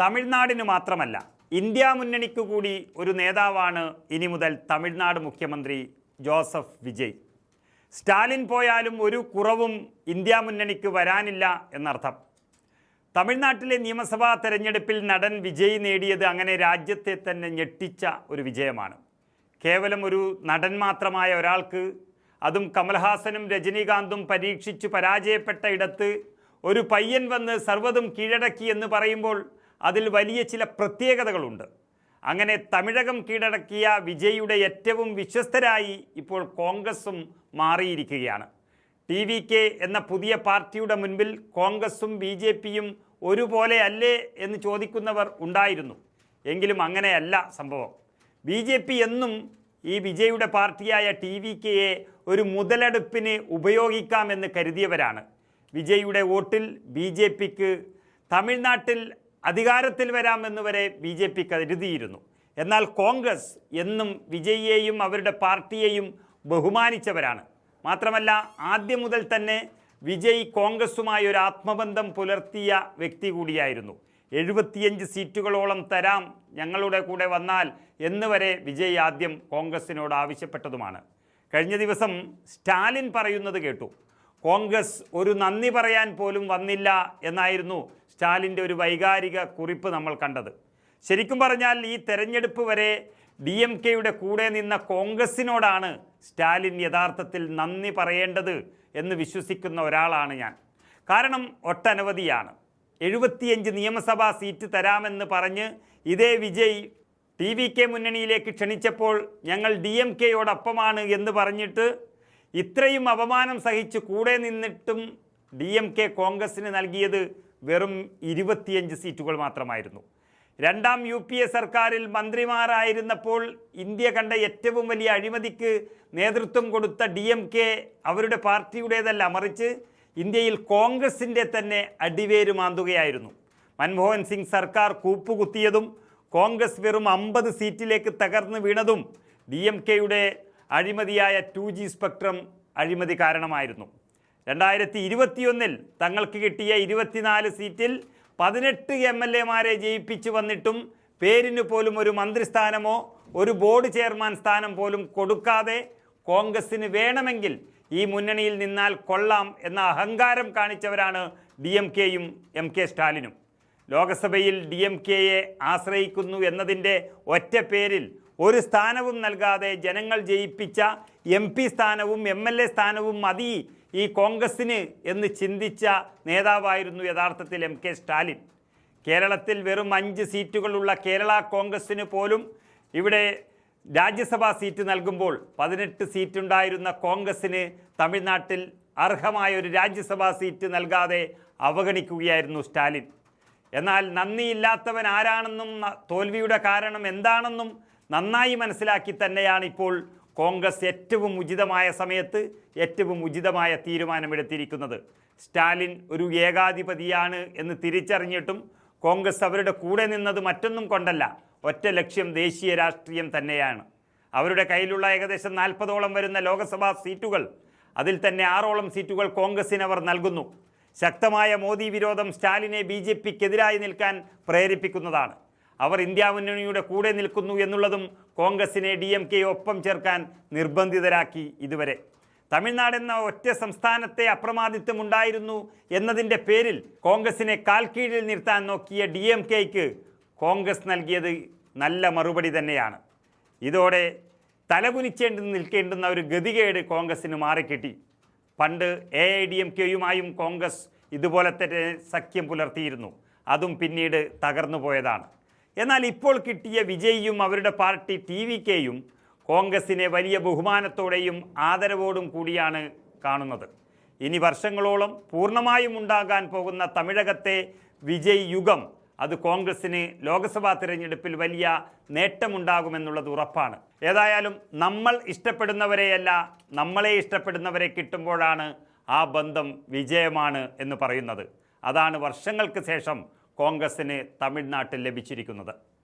തമിഴ്നാടിന് മാത്രമല്ല ഇന്ത്യ മുന്നണിക്ക് കൂടി ഒരു നേതാവാണ് ഇനി മുതൽ തമിഴ്നാട് മുഖ്യമന്ത്രി ജോസഫ് വിജയ്. സ്റ്റാലിൻ പോയാലും ഒരു കുറവും ഇന്ത്യ മുന്നണിക്ക് വരാനില്ല എന്നർത്ഥം. തമിഴ്നാട്ടിലെ നിയമസഭാ തെരഞ്ഞെടുപ്പിൽ നടൻ വിജയ് നേടിയത് അങ്ങനെ രാജ്യത്തെ തന്നെ ഞെട്ടിച്ച ഒരു വിജയമാണ്. കേവലം ഒരു നടൻ മാത്രമായ ഒരാൾക്ക്, അതും കമൽഹാസനും രജനീകാന്തും പരീക്ഷിച്ചു പരാജയപ്പെട്ട ഇടത്ത് ഒരു പയ്യൻ വന്ന് സർവ്വതും കീഴടക്കി എന്ന് പറയുമ്പോൾ അതിൽ വലിയ ചില പ്രത്യേകതകളുണ്ട്. അങ്ങനെ തമിഴകം കീഴടക്കിയ വിജയുടെ ഏറ്റവും വിശ്വസ്തരായി ഇപ്പോൾ കോൺഗ്രസും മാറിയിരിക്കുകയാണ്. TVK എന്ന പുതിയ പാർട്ടിയുടെ മുൻപിൽ കോൺഗ്രസും BJPയും ഒരുപോലെ അല്ലേ എന്ന് ചോദിക്കുന്നവർ ഉണ്ടായിരുന്നു. എങ്കിലും അങ്ങനെയല്ല സംഭവം. BJP എന്നും ഈ വിജയുടെ പാർട്ടിയായ TVKയെ ഒരു മുതലെടുപ്പിന് ഉപയോഗിക്കാമെന്ന് കരുതിയവരാണ്. വിജയുടെ വോട്ടിൽ BJPക്ക് തമിഴ്നാട്ടിൽ അധികാരത്തിൽ വരാമെന്ന് വരെ BJP കരുതിയിരുന്നു. എന്നാൽ കോൺഗ്രസ് എന്നും വിജയിയെയും അവരുടെ പാർട്ടിയെയും ബഹുമാനിച്ചവരാണ്. മാത്രമല്ല ആദ്യം മുതൽ തന്നെ വിജയ് കോൺഗ്രസുമായി ഒരു ആത്മബന്ധം പുലർത്തിയ വ്യക്തി കൂടിയായിരുന്നു. 75 സീറ്റുകളോളം തരാം ഞങ്ങളുടെ കൂടെ വന്നാൽ എന്ന് വരെ വിജയ് ആദ്യം കോൺഗ്രസിനോട് ആവശ്യപ്പെട്ടതുമാണ്. കഴിഞ്ഞ ദിവസം സ്റ്റാലിൻ പറയുന്നത് കേട്ടു. കോൺഗ്രസ് ഒരു നന്ദി പറയാൻ പോലും വന്നില്ല എന്നായിരുന്നു സ്റ്റാലിൻ്റെ ഒരു വൈകാരിക കുറിപ്പ് നമ്മൾ കണ്ടത്. ശരിക്കും പറഞ്ഞാൽ ഈ തെരഞ്ഞെടുപ്പ് വരെ DMKയുടെ കൂടെ നിന്ന കോൺഗ്രസിനോടാണ് സ്റ്റാലിൻ യഥാർത്ഥത്തിൽ നന്ദി പറയേണ്ടത് എന്ന് വിശ്വസിക്കുന്ന ഒരാളാണ് ഞാൻ. കാരണം ഒട്ടനവധിയാണ്. 75 നിയമസഭാ സീറ്റ് തരാമെന്ന് പറഞ്ഞ് ഇതേ വിജയ് TVK മുന്നണിയിലേക്ക് ക്ഷണിച്ചപ്പോൾ ഞങ്ങൾ DMKയോടൊപ്പമാണ് എന്ന് പറഞ്ഞിട്ട് ഇത്രയും അപമാനം സഹിച്ച് കൂടെ നിന്നിട്ടും DMK കോൺഗ്രസിന് നൽകിയത് വെറും 25 സീറ്റുകൾ മാത്രമായിരുന്നു. രണ്ടാം UPA സർക്കാരിൽ മന്ത്രിമാരായിരുന്നപ്പോൾ ഇന്ത്യ കണ്ട ഏറ്റവും വലിയ അഴിമതിക്ക് നേതൃത്വം കൊടുത്ത DMK അവരുടെ പാർട്ടിയുടേതല്ല, മറിച്ച് ഇന്ത്യയിൽ കോൺഗ്രസിൻ്റെ തന്നെ അടിവേര് മാന്തുകയായിരുന്നു. മൻമോഹൻ സിംഗ് സർക്കാർ കൂപ്പുകുത്തിയതും കോൺഗ്രസ് വെറും 50 സീറ്റിലേക്ക് തകർന്നു വീണതും DMKയുടെ അഴിമതിയായ 2G സ്പെക്ട്രം അഴിമതി കാരണമായിരുന്നു. 2021 തങ്ങൾക്ക് കിട്ടിയ 24 സീറ്റിൽ 18 MLAമാരെ ജയിപ്പിച്ചു വന്നിട്ടും പേരിന് പോലും ഒരു മന്ത്രിസ്ഥാനമോ ഒരു ബോർഡ് ചെയർമാൻ സ്ഥാനം പോലും കൊടുക്കാതെ കോൺഗ്രസിന് വേണമെങ്കിൽ ഈ മുന്നണിയിൽ നിന്നാൽ കൊള്ളാം എന്ന അഹങ്കാരം കാണിച്ചവരാണ് DMKയും MK സ്റ്റാലിനും. ലോകസഭയിൽ DMKയെ ആശ്രയിക്കുന്നു എന്നതിൻ്റെ ഒറ്റ പേരിൽ ഒരു സ്ഥാനവും നൽകാതെ ജനങ്ങൾ ജയിപ്പിച്ച MP സ്ഥാനവും MLA സ്ഥാനവും മതി ഈ കോൺഗ്രസ്സിന് എന്ന് ചിന്തിച്ച നേതാവായിരുന്നു യഥാർത്ഥത്തിൽ MK സ്റ്റാലിൻ. കേരളത്തിൽ വെറും 5 സീറ്റുകളുള്ള കേരള കോൺഗ്രസ്സിന് പോലും ഇവിടെ രാജ്യസഭാ സീറ്റ് നൽകുമ്പോൾ 18 സീറ്റുണ്ടായിരുന്ന കോൺഗ്രസ്സിന് തമിഴ്നാട്ടിൽ അർഹമായ ഒരു രാജ്യസഭാ സീറ്റ് നൽകാതെ അവഗണിക്കുകയായിരുന്നു സ്റ്റാലിൻ. എന്നാൽ നന്ദിയില്ലാത്തവൻ ആരാണെന്നും തോൽവിയുടെ കാരണം എന്താണെന്നും നന്നായി മനസ്സിലാക്കി തന്നെയാണ് ഇപ്പോൾ കോൺഗ്രസ് ഏറ്റവും ഉചിതമായ സമയത്ത് ഏറ്റവും ഉചിതമായ തീരുമാനമെടുത്തിരിക്കുന്നത്. സ്റ്റാലിൻ ഒരു ഏകാധിപതിയാണ് എന്ന് തിരിച്ചറിഞ്ഞിട്ടും കോൺഗ്രസ് അവരുടെ കൂടെ നിന്നത് മറ്റൊന്നും കൊണ്ടല്ല, ഒറ്റ ലക്ഷ്യം ദേശീയ രാഷ്ട്രീയം തന്നെയാണ്. അവരുടെ കയ്യിലുള്ള ഏകദേശം 40ഓളം വരുന്ന ലോക്സഭാ സീറ്റുകൾ, അതിൽ തന്നെ 6ഓളം സീറ്റുകൾ കോൺഗ്രസിന് അവർ നൽകുന്നു. ശക്തമായ മോദി വിരോധം സ്റ്റാലിനെ BJPക്കെതിരായി നിൽക്കാൻ പ്രേരിപ്പിക്കുന്നതാണ്. അവർ ഇന്ത്യ മുന്നണിയുടെ കൂടെ നിൽക്കുന്നു എന്നുള്ളതും കോൺഗ്രസിനെ DMK ഒപ്പം ചേർക്കാൻ നിർബന്ധിതരാക്കി. ഇതുവരെ തമിഴ്നാട് എന്ന ഒറ്റ സംസ്ഥാനത്തെ അപ്രമാദിത്വമുണ്ടായിരുന്നു എന്നതിൻ്റെ പേരിൽ കോൺഗ്രസിനെ കാൽക്കീഴിൽ നിർത്താൻ നോക്കിയ DMKക്ക് കോൺഗ്രസ് നൽകിയത് നല്ല മറുപടി തന്നെയാണ്. ഇതോടെ തലകുനിച്ചേണ്ടി നിൽക്കേണ്ടുന്ന ഒരു ഗതികേട് കോൺഗ്രസിന് മാറിക്കിട്ടി. പണ്ട് AIADMKയുമായും കോൺഗ്രസ് ഇതുപോലെ തന്നെ സഖ്യം പുലർത്തിയിരുന്നു. അതും പിന്നീട് തകർന്നു പോയതാണ്. എന്നാൽ ഇപ്പോൾ കിട്ടിയ വിജയിയും അവരുടെ പാർട്ടി TVKയും കോൺഗ്രസിനെ വലിയ ബഹുമാനത്തോടെയും ആദരവോടും കൂടിയാണ് കാണുന്നത്. ഇനി വർഷങ്ങളോളം പൂർണ്ണമായും ഉണ്ടാകാൻ പോകുന്ന തമിഴകത്തെ വിജയ് യുഗം അത് കോൺഗ്രസിന് ലോക്സഭാ തിരഞ്ഞെടുപ്പിൽ വലിയ നേട്ടമുണ്ടാകുമെന്നുള്ളത് ഉറപ്പാണ്. ഏതായാലും നമ്മൾ ഇഷ്ടപ്പെടുന്നവരെയല്ല നമ്മളെ ഇഷ്ടപ്പെടുന്നവരെ കിട്ടുമ്പോഴാണ് ആ ബന്ധം വിജയമാണ് എന്ന് പറയുന്നത്. അതാണ് വർഷങ്ങൾക്ക് ശേഷം കോൺഗ്രസിന് തമിഴ്നാട്ടിൽ ലഭിച്ചിരിക്കുന്നത്.